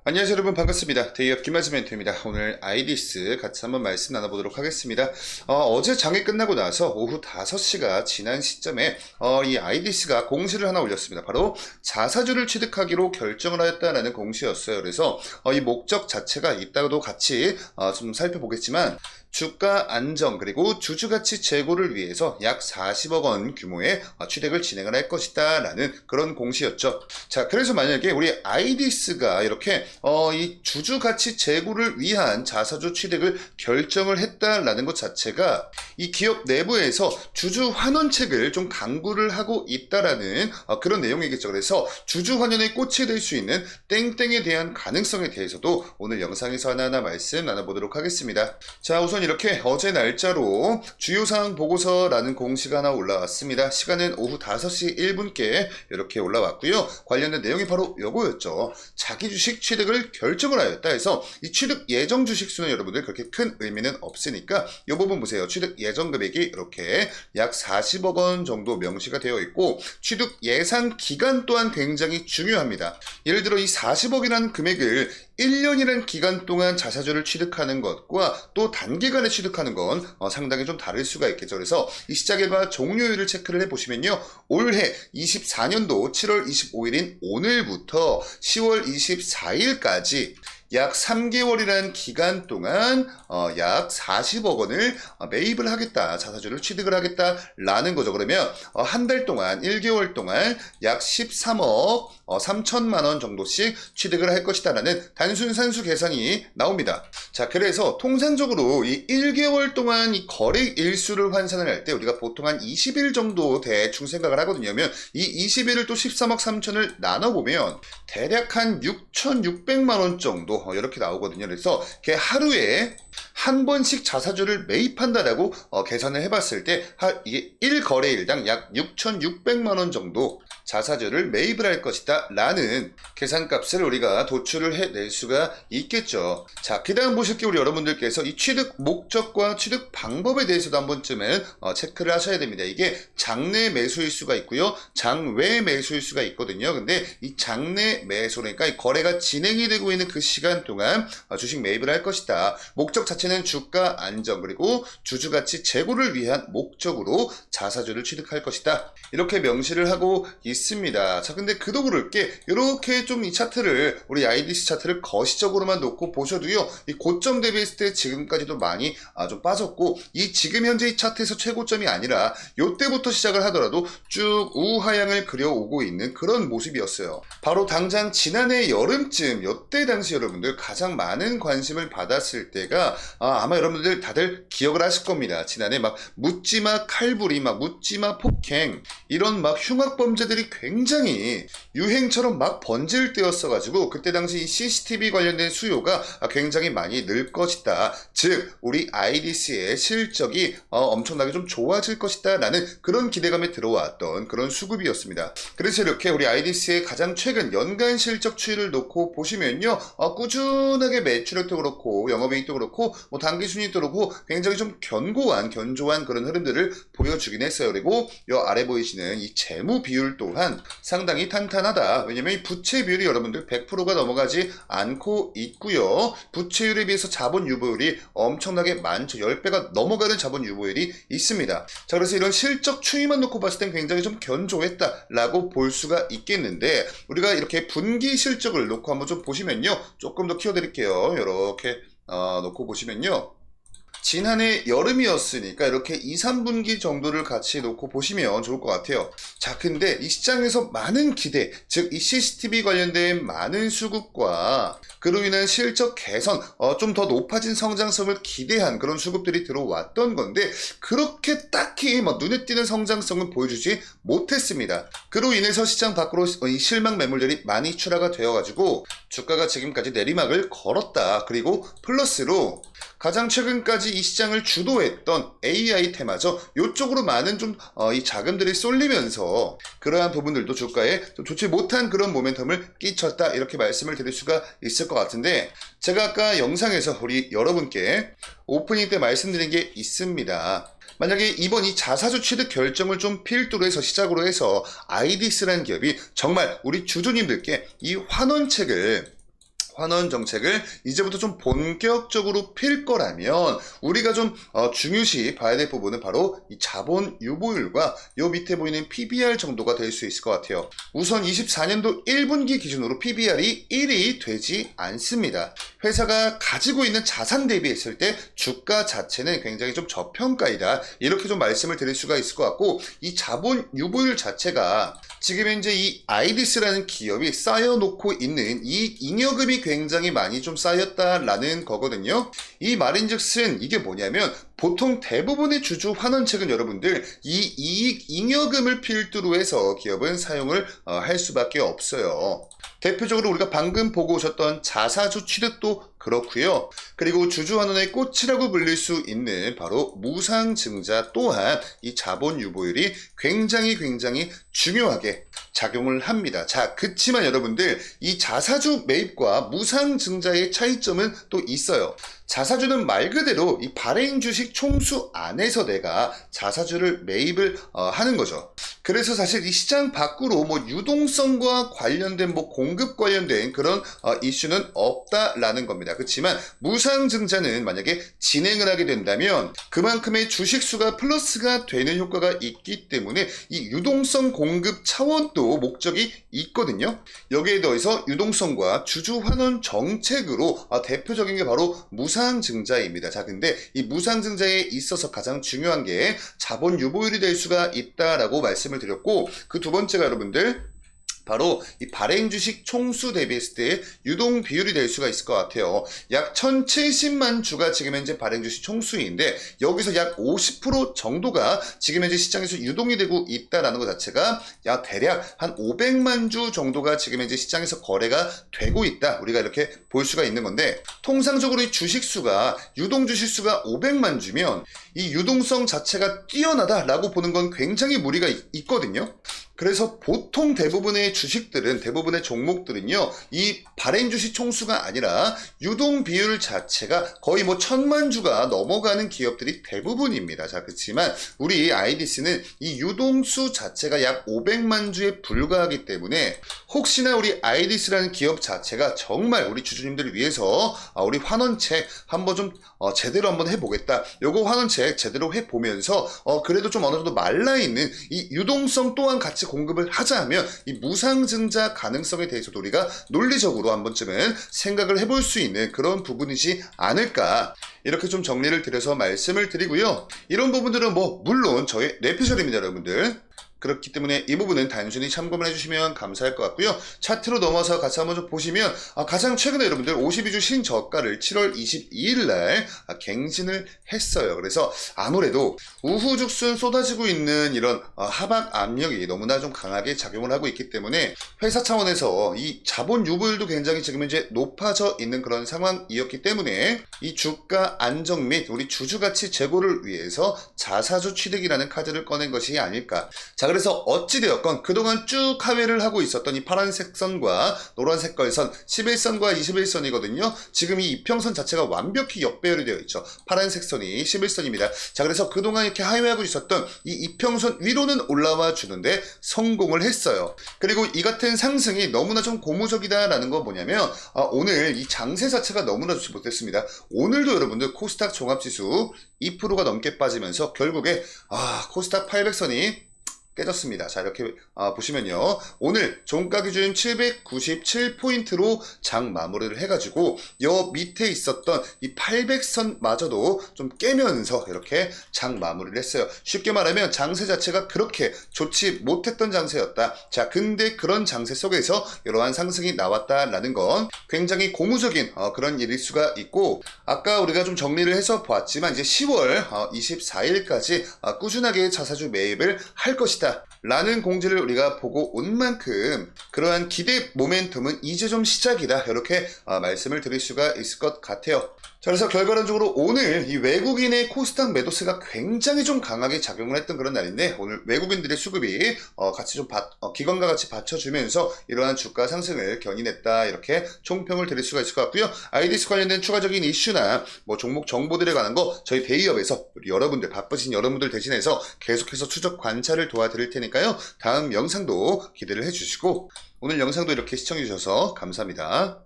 안녕하세요 여러분, 반갑습니다. 데이업 김하지 멘토입니다. 오늘 아이디스 같이 한번 말씀 나눠보도록 하겠습니다. 어제 장이 끝나고 나서 오후 5시가 지난 시점에 이 아이디스가 공시를 하나 올렸습니다. 바로 자사주를 취득하기로 결정을 하였다라는 공시였어요. 그래서 이 목적 자체가 이따가도 같이 좀 살펴보겠지만, 주가 안정 그리고 주주가치 제고를 위해서 약 40억 원 규모의 취득을 진행을 할 것이다 라는 그런 공시였죠. 자, 그래서 만약에 우리 아이디스가 이렇게 이 주주가치 제고를 위한 자사주 취득을 결정을 했다라는 것 자체가 이 기업 내부에서 주주 환원책을 좀 강구를 하고 있다라는 그런 내용이겠죠. 그래서 주주 환원의 꽃이 될 수 있는 땡땡에 대한 가능성에 대해서도 오늘 영상에서 하나하나 말씀 나눠보도록 하겠습니다. 자, 우선 이렇게 어제 날짜로 주요사항 보고서라는 공시가 하나 올라왔습니다. 시간은 오후 5시 1분께 이렇게 올라왔고요. 관련된 내용이 바로 요거였죠. 자기 주식 취득을 결정을 하였다 해서 이 취득 예정 주식 수는 여러분들 그렇게 큰 의미는 없으니까 이 부분 보세요. 취득 예정 금액이 이렇게 약 40억 원 정도 명시가 되어 있고, 취득 예상 기간 또한 굉장히 중요합니다. 예를 들어 이 40억이라는 금액을 1년이라는 기간 동안 자사주를 취득하는 것과 또 단기간에 취득하는 건 상당히 좀 다를 수가 있겠죠. 그래서 이 시작일과 종료일을 체크를 해보시면요, 올해 24년도 7월 25일인 오늘부터 10월 24일까지 약 3개월이라는 기간 동안 약 40억 원을 매입을 하겠다, 자사주를 취득을 하겠다라는 거죠. 그러면 한 달 동안, 1개월 동안 약 13억 3천만 원 정도씩 취득을 할 것이다라는 단순 산수 계산이 나옵니다. 자, 그래서 통상적으로 이 1개월 동안 이 거래 일수를 환산을 할 때 우리가 보통 한 20일 정도 대충 생각을 하거든요. 그러면 이 20일을 또 13억 3천을 나눠보면 대략 한 6,600만 원 정도 이렇게 나오거든요. 그래서 하루에 한 번씩 자사주를 매입한다라고 계산을 해봤을 때 이게 1거래일당 약 6,600만 원 정도 자사주를 매입을 할 것이다 라는 계산값을 우리가 도출을 해낼 수가 있겠죠. 자, 그 다음 보실 게 우리 여러분들께서 이 취득 목적과 취득 방법에 대해서도 한 번쯤은 체크를 하셔야 됩니다. 이게 장내 매수일 수가 있고요, 장외 매수일 수가 있거든요. 근데 이 장내 매수, 그러니까 이 거래가 진행이 되고 있는 그 시간 동안 주식 매입을 할 것이다. 목적 자체는 주가 안정 그리고 주주가치 제고를 위한 목적으로 자사주를 취득할 것이다, 이렇게 명시를 하고 있습니다. 자, 근데 그도 그럴 게 이렇게 좀 이 차트를, 우리 IDC 차트를 거시적으로만 놓고 보셔도요, 이 고점 대비했을 때 지금까지도 많이 좀 빠졌고, 이 지금 현재 이 차트에서 최고점이 아니라 요때부터 시작을 하더라도 쭉 우하향을 그려오고 있는 그런 모습이었어요. 바로 당장 지난해 여름쯤, 요때 당시 여러분들 가장 많은 관심을 받았을 때가 아마 여러분들 다들 기억을 하실 겁니다. 지난해 막 묻지마 칼부리, 막 묻지마 폭행, 이런 막 흉악범죄들이 굉장히 유행처럼 막 번질 때였어가지고, 그때 당시 이 CCTV 관련된 수요가 굉장히 많이 늘 것이다, 즉 우리 IDC의 실적이 엄청나게 좀 좋아질 것이다 라는 그런 기대감에 들어왔던 그런 수급이었습니다. 그래서 이렇게 우리 IDC의 가장 최근 연간 실적 추이를 놓고 보시면요, 꾸준하게 매출액도 그렇고 영업이익도 그렇고 뭐 당기순이익도 그렇고 굉장히 좀 견조한 그런 흐름들을 보여주긴 했어요. 그리고 이 아래 보이시는 이 재무 비율 또한 상당히 탄탄하다. 왜냐면 이 부채 비율이 여러분들 100%가 넘어가지 않고 있고요, 부채율에 비해서 자본 유보율이 엄청나게 많죠. 10배가 넘어가는 자본 유보율이 있습니다. 자, 그래서 이런 실적 추이만 놓고 봤을 땐 굉장히 좀 견조했다라고 볼 수가 있겠는데, 우리가 이렇게 분기 실적을 놓고 한번 좀 보시면요, 조금 더 키워드릴게요. 이렇게 놓고 보시면요, 지난해 여름이었으니까 이렇게 2, 3분기 정도를 같이 놓고 보시면 좋을 것 같아요. 자, 근데 이 시장에서 많은 기대, 즉 이 CCTV 관련된 많은 수급과 그로 인한 실적 개선, 좀 더 높아진 성장성을 기대한 그런 수급들이 들어왔던 건데, 그렇게 딱히 막 눈에 띄는 성장성은 보여주지 못했습니다. 그로 인해서 시장 밖으로 이 실망 매물들이 많이 출하가 되어가지고 주가가 지금까지 내리막을 걸었다. 그리고 플러스로 가장 최근까지 이 시장을 주도했던 AI 테마죠. 이쪽으로 많은 좀 이 자금들이 쏠리면서 그러한 부분들도 주가에 좀 좋지 못한 그런 모멘텀을 끼쳤다, 이렇게 말씀을 드릴 수가 있을 것 같은데, 제가 아까 영상에서 우리 여러분께 오프닝 때 말씀드린 게 있습니다. 만약에 이번 이 자사주 취득 결정을 좀 필두로 해서 시작으로 해서 아이디스라는 기업이 정말 우리 주주님들께 이 환원책을 환원 정책을 이제부터 좀 본격적으로 필 거라면 우리가 좀 중요시 봐야 될 부분은 바로 이 자본 유보율과 요 밑에 보이는 PBR 정도가 될 수 있을 것 같아요. 우선 24년도 1분기 기준으로 PBR이 1이 되지 않습니다. 회사가 가지고 있는 자산 대비했을 때 주가 자체는 굉장히 좀 저평가이다, 이렇게 좀 말씀을 드릴 수가 있을 것 같고, 이 자본 유보율 자체가 지금 현재 이 아이디스라는 기업이 쌓여놓고 있는 이 잉여금이 굉장히 많이 좀 쌓였다라는 거거든요. 이 말인즉슨 이게 뭐냐면, 보통 대부분의 주주 환원책은 여러분들 이 이익 잉여금을 필두로 해서 기업은 사용을 할 수밖에 없어요. 대표적으로 우리가 방금 보고 오셨던 자사주 취득도 그렇고요. 그리고 주주환원의 꽃이라고 불릴 수 있는 바로 무상증자 또한 이 자본 유보율이 굉장히 중요하게 작용을 합니다. 자, 그치만 여러분들 이 자사주 매입과 무상증자의 차이점은 또 있어요. 자사주는 말 그대로 이 발행 주식 총수 안에서 내가 자사주를 매입을 하는 거죠. 그래서 사실 이 시장 밖으로 뭐 유동성과 관련된 뭐 공급 관련된 그런 이슈는 없다라는 겁니다. 그렇지만 무상증자는 만약에 진행을 하게 된다면 그만큼의 주식수가 플러스가 되는 효과가 있기 때문에 이 유동성 공급 차원도 목적이 있거든요. 여기에 더해서 유동성과 주주 환원 정책으로 대표적인 게 바로 무상증자입니다. 자, 근데 이 무상증자에 있어서 가장 중요한 게 자본 유보율이 될 수가 있다라고 말씀을 드렸고, 그 두 번째가 여러분들 바로 이 발행 주식 총수 대비했을 때 유동 비율이 될 수가 있을 것 같아요. 약 1070만 주가 지금 현재 발행 주식 총수인데, 여기서 약 50% 정도가 지금 현재 시장에서 유동이 되고 있다라는 것 자체가 약 대략 한 500만 주 정도가 지금 현재 시장에서 거래가 되고 있다, 우리가 이렇게 볼 수가 있는 건데, 통상적으로 이 주식수가 유동 주식수가 500만 주면 이 유동성 자체가 뛰어나다라고 보는 건 굉장히 무리가 있거든요. 그래서 보통 대부분의 주식들은, 대부분의 종목들은요, 이 발행 주식 총수가 아니라 유동 비율 자체가 거의 뭐 1000만 주가 넘어가는 기업들이 대부분입니다. 자, 그렇지만 우리 아이디스는 이 유동수 자체가 약 500만 주에 불과하기 때문에 혹시나 우리 아이디스라는 기업 자체가 정말 우리 주주님들을 위해서 우리 환원책 한번 좀 제대로 한번 해보겠다, 요거 환원책 제대로 해보면서 그래도 좀 어느 정도 말라있는 이 유동성 또한 같이 공급을 하자면 이 무상증자 가능성에 대해서도 우리가 논리적으로 한 번쯤은 생각을 해볼 수 있는 그런 부분이지 않을까, 이렇게 좀 정리를 드려서 말씀을 드리고요. 이런 부분들은 뭐 물론 저의 뇌피셜입니다, 여러분들. 그렇기 때문에 이 부분은 단순히 참고만 해주시면 감사할 것 같고요. 차트로 넘어서 같이 한번 좀 보시면 가장 최근에 여러분들 52주 신저가를 7월 22일 날 갱신을 했어요. 그래서 아무래도 우후죽순 쏟아지고 있는 이런 하락 압력이 너무나 좀 강하게 작용을 하고 있기 때문에 회사 차원에서 이 자본 유보율도 굉장히 지금 현재 높아져 있는 그런 상황이었기 때문에 이 주가 안정 및 우리 주주가치 제고를 위해서 자사주 취득이라는 카드를 꺼낸 것이 아닐까. 자, 그래서 어찌되었건 그동안 쭉 하회를 하고 있었던 이 파란색 선과 노란색 걸선 11선과 21선이거든요. 지금 이 이평선 자체가 완벽히 역배열이 되어 있죠. 파란색 선이 11선입니다. 자, 그래서 그동안 이렇게 하회하고 있었던 이 이평선 위로는 올라와 주는데 성공을 했어요. 그리고 이 같은 상승이 너무나 좀 고무적이다라는 건 뭐냐면 오늘 이 장세 자체가 너무나 좋지 못했습니다. 오늘도 여러분들 코스닥 종합지수 2%가 넘게 빠지면서 결국에 코스닥 800선이 깨졌습니다. 자, 이렇게 보시면요, 오늘 종가 기준 797포인트로 장 마무리를 해가지고 여 밑에 있었던 이 800선마저도 좀 깨면서 이렇게 장 마무리를 했어요. 쉽게 말하면 장세 자체가 그렇게 좋지 못했던 장세였다. 자, 근데 그런 장세 속에서 이러한 상승이 나왔다라는 건 굉장히 고무적인 그런 일일 수가 있고, 아까 우리가 좀 정리를 해서 보았지만 이제 10월 24일까지 꾸준하게 자사주 매입을 할 것이다 라는 공지를 우리가 보고 온 만큼 그러한 기대 모멘텀은 이제 좀 시작이다, 이렇게 말씀을 드릴 수가 있을 것 같아요. 자, 그래서 결과론적으로 오늘 이 외국인의 코스닥 매도세가 굉장히 좀 강하게 작용을 했던 그런 날인데, 오늘 외국인들의 수급이 같이 좀 기관과 같이 받쳐주면서 이러한 주가 상승을 견인했다, 이렇게 총평을 드릴 수가 있을 것 같고요. 아이디스 관련된 추가적인 이슈나 뭐 종목 정보들에 관한 거 저희 데이업에서 우리 여러분들, 바쁘신 여러분들 대신해서 계속해서 추적 관찰을 도와드릴 테니까요. 다음 영상도 기대를 해주시고, 오늘 영상도 이렇게 시청해주셔서 감사합니다.